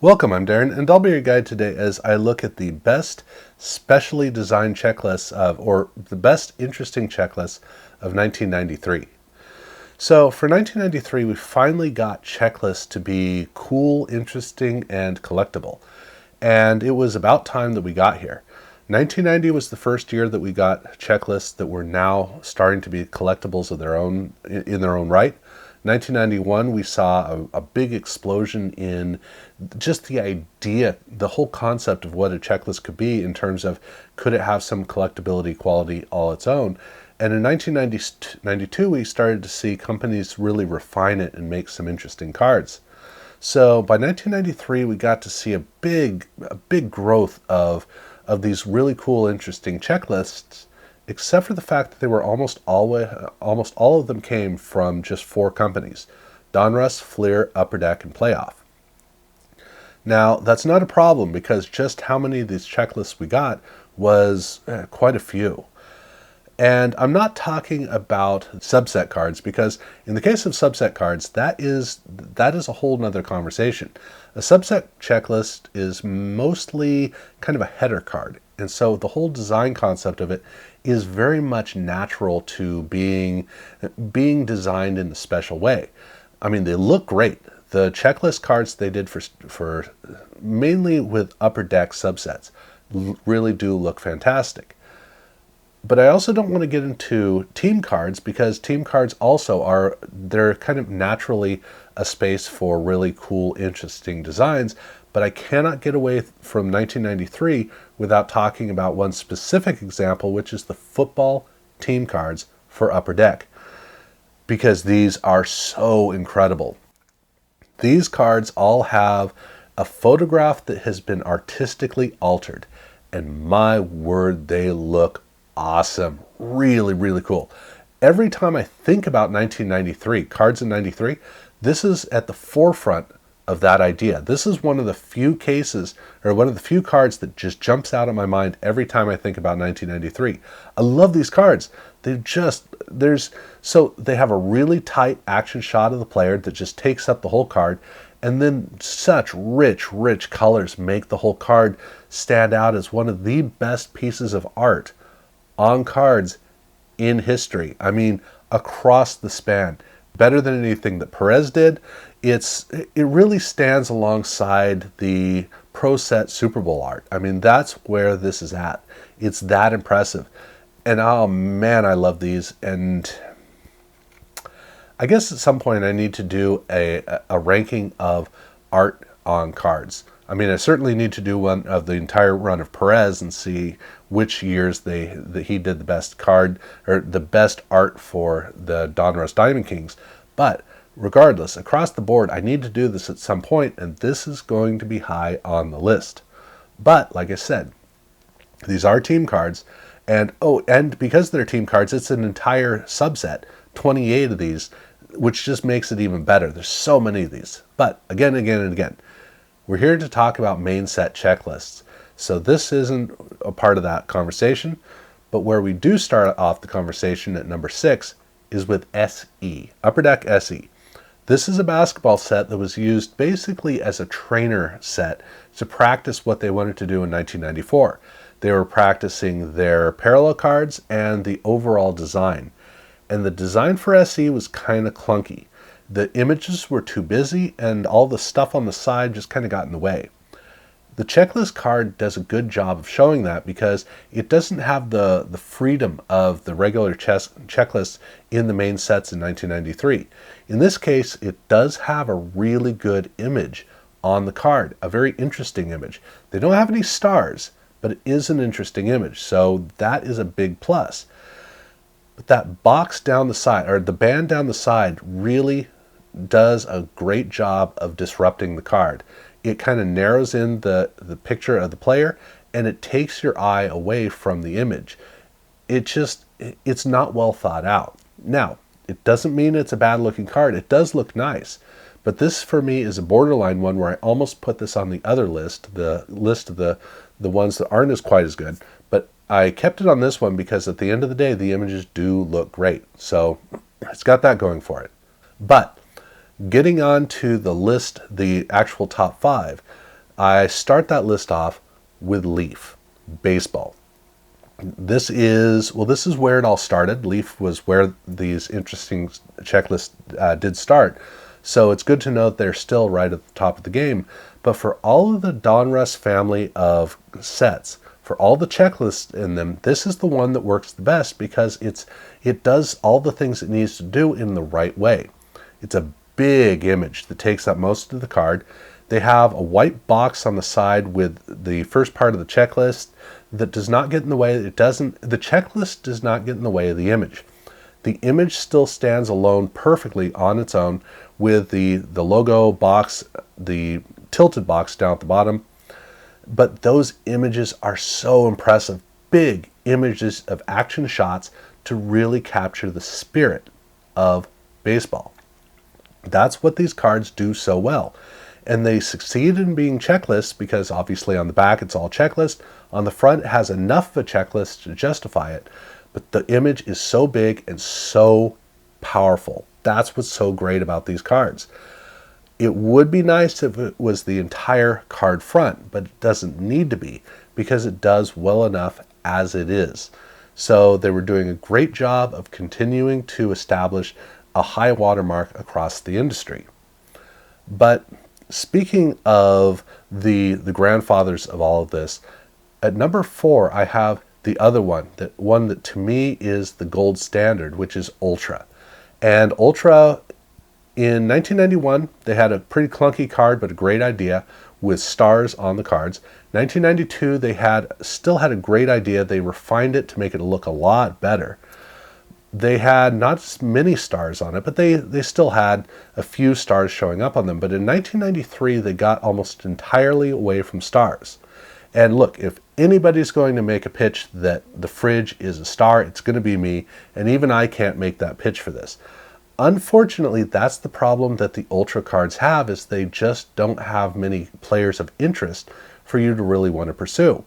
Welcome, I'm Darren, and I'll be your guide today as I look at the best specially designed checklists or the best interesting checklists of 1993. So for 1993, we finally got checklists to be cool, interesting, and collectible. And it was about time that we got here. 1990 was the first year that we got checklists that were now starting to be collectibles of their own in their own right. 1991, we saw a big explosion in just the idea, the whole concept of what a checklist could be in terms of could it have some collectability quality all its own. And in 1992, we started to see companies really refine it and make some interesting cards. So by 1993, we got to see a big growth of these really cool, interesting checklists, except for the fact that they were almost all of them came from just four companies: Donruss, Fleer, Upper Deck, and Playoff. Now, that's not a problem because just how many of these checklists we got was quite a few. And I'm not talking about subset cards because in the case of subset cards, that is a whole nother conversation. A subset checklist is mostly kind of a header card. And so the whole design concept of it is very much natural to being designed in a special way. I mean, they look great. The checklist cards they did for mainly with Upper Deck subsets really do look fantastic. But I also don't want to get into team cards because team cards also they're kind of naturally a space for really cool, interesting designs. But I cannot get away from 1993 without talking about one specific example, which is the football team cards for Upper Deck, because these are so incredible. These cards all have a photograph that has been artistically altered, and my word, they look awesome. Really, really cool. Every time I think about 1993, cards in 93, this is at the forefront of that idea. This is one of the few cases, or one of the few cards that just jumps out of my mind every time I think about 1993. I love these cards. They have a really tight action shot of the player that just takes up the whole card, and then such rich colors make the whole card stand out as one of the best pieces of art on cards in history. I mean, across the span. Better than anything that Perez did. It really stands alongside the Pro Set Super Bowl art. I mean, that's where this is at. It's that impressive. And oh man, I love these. And I guess at some point I need to do a ranking of art on cards. I mean, I certainly need to do one of the entire run of Perez and see which years that he did the best card or the best art for the Donruss Diamond Kings. But regardless, across the board, I need to do this at some point, and this is going to be high on the list. But like I said, these are team cards, and because they're team cards, it's an entire subset, 28 of these, which just makes it even better. There's so many of these. But again, we're here to talk about main set checklists. So this isn't a part of that conversation, but where we do start off the conversation at number 6 is with SE, Upper Deck SE. This is a basketball set that was used basically as a trainer set to practice what they wanted to do in 1994. They were practicing their parallel cards and the overall design. And the design for SE was kind of clunky. The images were too busy and all the stuff on the side just kind of got in the way. The checklist card does a good job of showing that because it doesn't have the freedom of the regular checklists in the main sets in 1993. In this case, it does have a really good image on the card, a very interesting image. They don't have any stars, but it is an interesting image, so that is a big plus. But that box down the side, or the band down the side, really does a great job of disrupting the card. It kind of narrows in the picture of the player, and it takes your eye away from the image. It's not well thought out. Now, it doesn't mean it's a bad looking card. It does look nice, but this for me is a borderline one where I almost put this on the other list, the list of the ones that aren't as quite as good. But I kept it on this one because at the end of the day, the images do look great. So it's got that going for it. But getting on to the list, the actual top 5, I start that list off with Leaf, baseball. This is where it all started. Leaf was where these interesting checklists did start. So it's good to know that they're still right at the top of the game. But for all of the Donruss family of sets, for all the checklists in them, this is the one that works the best because it does all the things it needs to do in the right way. It's a big image that takes up most of the card. They have a white box on the side with the first part of the checklist that does not get in the way. The checklist does not get in the way of the image. The image still stands alone perfectly on its own with the logo box, the tilted box down at the bottom. But those images are so impressive. Big images of action shots to really capture the spirit of baseball. That's what these cards do so well. And they succeed in being checklists because obviously on the back it's all checklist. On the front it has enough of a checklist to justify it. But the image is so big and so powerful. That's what's so great about these cards. It would be nice if it was the entire card front, but it doesn't need to be because it does well enough as it is. So they were doing a great job of continuing to establish a high watermark across the industry. But speaking of the grandfathers of all of this, at number 4 I have the other one that to me is the gold standard, which is Ultra. And Ultra, in 1991, they had a pretty clunky card, but a great idea with stars on the cards. 1992, they still had a great idea. They refined it to make it look a lot better. They had not as many stars on it, but they still had a few stars showing up on them. But in 1993, they got almost entirely away from stars. And look, if anybody's going to make a pitch that the fridge is a star, it's going to be me, and even I can't make that pitch for this. Unfortunately, that's the problem that the Ultra cards have, is they just don't have many players of interest for you to really want to pursue.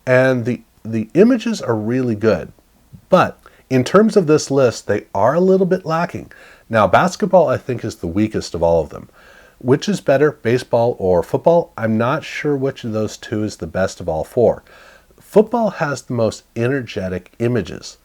And the images are really good, but in terms of this list, they are a little bit lacking. Now, basketball, I think, is the weakest of all of them. Which is better, baseball or football? I'm not sure which of those two is the best of all 4. Football has the most energetic images,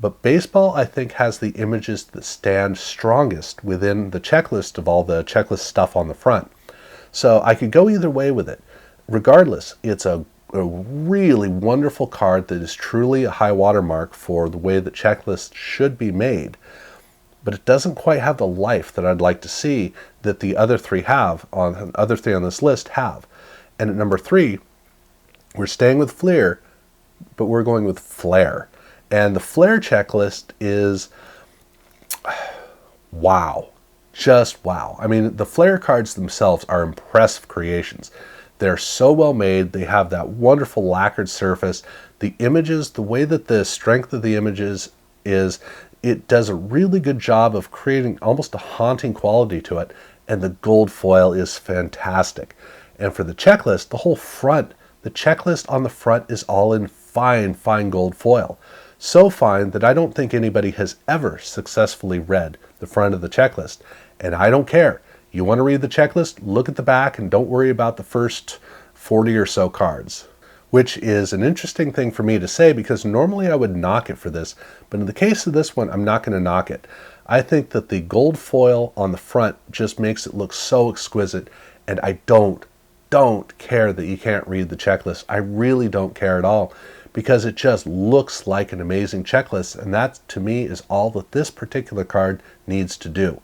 but baseball, I think, has the images that stand strongest within the checklist of all the checklist stuff on the front. So I could go either way with it. Regardless, it's a really wonderful card that is truly a high watermark for the way that checklists should be made. But it doesn't quite have the life that I'd like to see that the other three on this list have. And at number 3, we're staying with Fleer, but we're going with Flair. And the Flair checklist is wow. Just wow. I mean, the Flair cards themselves are impressive creations. They're so well made. They have that wonderful lacquered surface. The images, the way that the strength of the images is, it does a really good job of creating almost a haunting quality to it, and the gold foil is fantastic. And for the checklist, the whole front, the checklist on the front is all in fine gold foil. So fine that I don't think anybody has ever successfully read the front of the checklist. And I don't care. You want to read the checklist? Look at the back and don't worry about the first 40 or so cards. Which is an interesting thing for me to say because normally I would knock it for this, but in the case of this one, I'm not going to knock it. I think that the gold foil on the front just makes it look so exquisite, and I don't care that you can't read the checklist. I really don't care at all because it just looks like an amazing checklist, and that to me is all that this particular card needs to do.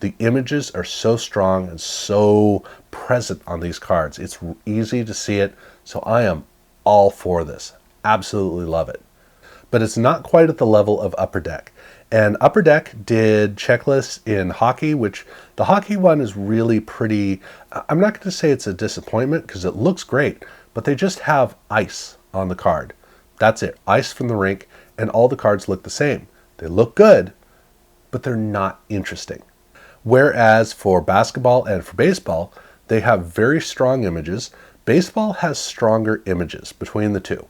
The images are so strong and so present on these cards. It's easy to see it, so I am all for this. Absolutely love it. But it's not quite at the level of Upper Deck. And Upper Deck did checklists in hockey, which the hockey one is really pretty. I'm not going to say it's a disappointment because it looks great, but they just have ice on the card. That's it. Ice from the rink, and all the cards look the same. They look good, but they're not interesting. Whereas for basketball and for baseball, they have very strong images. Baseball has stronger images between the two.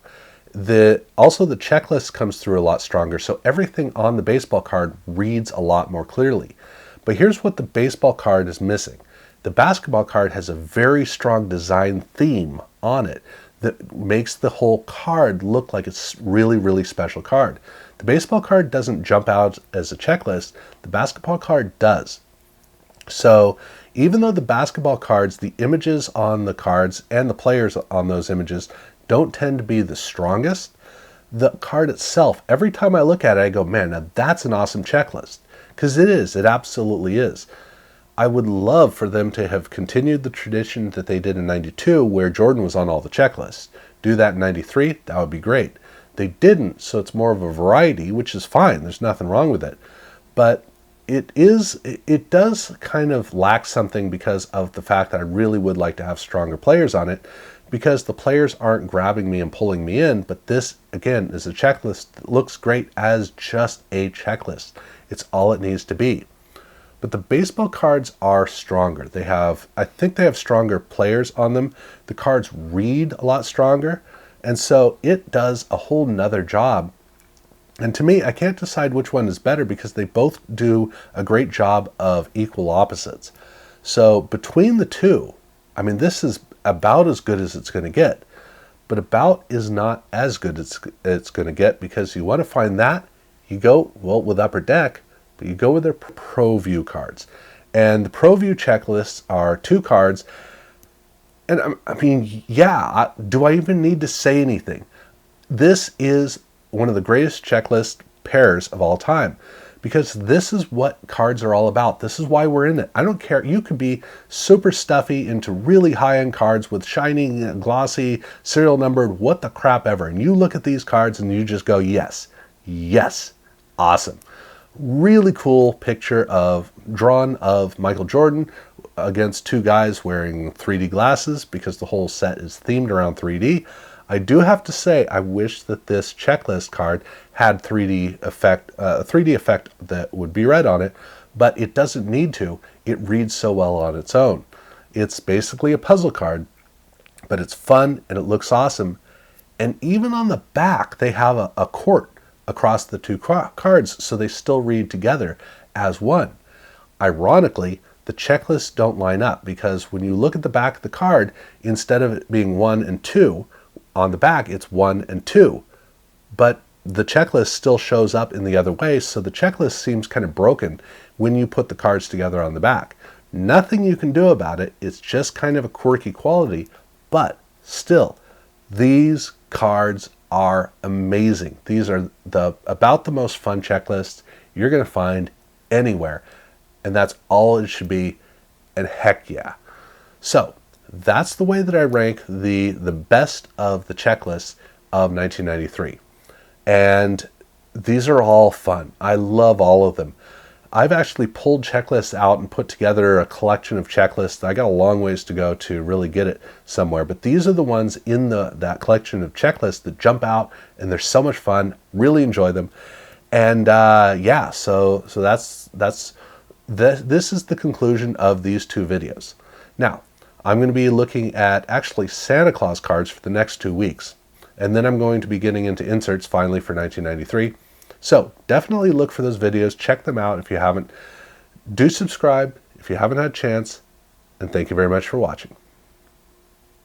Also, the checklist comes through a lot stronger, so everything on the baseball card reads a lot more clearly. But here's what the baseball card is missing. The basketball card has a very strong design theme on it that makes the whole card look like it's really, really special card. The baseball card doesn't jump out as a checklist. The basketball card does. So even though the basketball cards, the images on the cards and the players on those images don't tend to be the strongest, the card itself, every time I look at it, I go, man, now that's an awesome checklist. Because it is. It absolutely is. I would love for them to have continued the tradition that they did in 92 where Jordan was on all the checklists. Do that in 93, that would be great. They didn't, so it's more of a variety, which is fine. There's nothing wrong with it. But it does kind of lack something because of the fact that I really would like to have stronger players on it, because the players aren't grabbing me and pulling me in. But this, again, is a checklist that looks great as just a checklist. It's all it needs to be. But the baseball cards are stronger. I think they have stronger players on them. The cards read a lot stronger. And so it does a whole nother job. And to me, I can't decide which one is better because they both do a great job of equal opposites. So between the two, I mean, this is about as good as it's going to get. But about is not as good as it's going to get, because you want to find that, you go, well, with Upper Deck, but you go with their Pro View cards. And the Pro View checklists are 2 cards. And I mean, yeah, do I even need to say anything? This is one of the greatest checklist pairs of all time, because this is what cards are all about. This is why we're in it. I don't care. You could be super stuffy into really high-end cards with shiny, glossy, serial numbered, what the crap ever. And you look at these cards and you just go, yes, yes, awesome. Really cool picture drawn of Michael Jordan against 2 guys wearing 3D glasses, because the whole set is themed around 3D. I do have to say, I wish that this checklist card had 3D effect, a 3D effect that would be read on it, but it doesn't need to. It reads so well on its own. It's basically a puzzle card, but it's fun and it looks awesome. And even on the back, they have a court across the 2 cards, so they still read together as one. Ironically, the checklists don't line up, because when you look at the back of the card, instead of it being 1 and 2, on the back it's 1 and 2. But the checklist still shows up in the other way, so the checklist seems kind of broken when you put the cards together on the back. Nothing you can do about it. It's just kind of a quirky quality, but still, these cards are amazing. These are about the most fun checklists you're going to find anywhere, and that's all it should be. And heck yeah. So that's the way that I rank the best of the checklists of 1993. And these are all fun. I love all of them. I've actually pulled checklists out and put together a collection of checklists. I got a long ways to go to really get it somewhere, but these are the ones in that collection of checklists that jump out, and they're so much fun. Really enjoy them. And yeah, so this is the conclusion of these 2 videos. Now, I'm going to be looking at actually Santa Claus cards for the next 2 weeks. And then I'm going to be getting into inserts finally for 1993. So definitely look for those videos. Check them out if you haven't. Do subscribe if you haven't had a chance. And thank you very much for watching.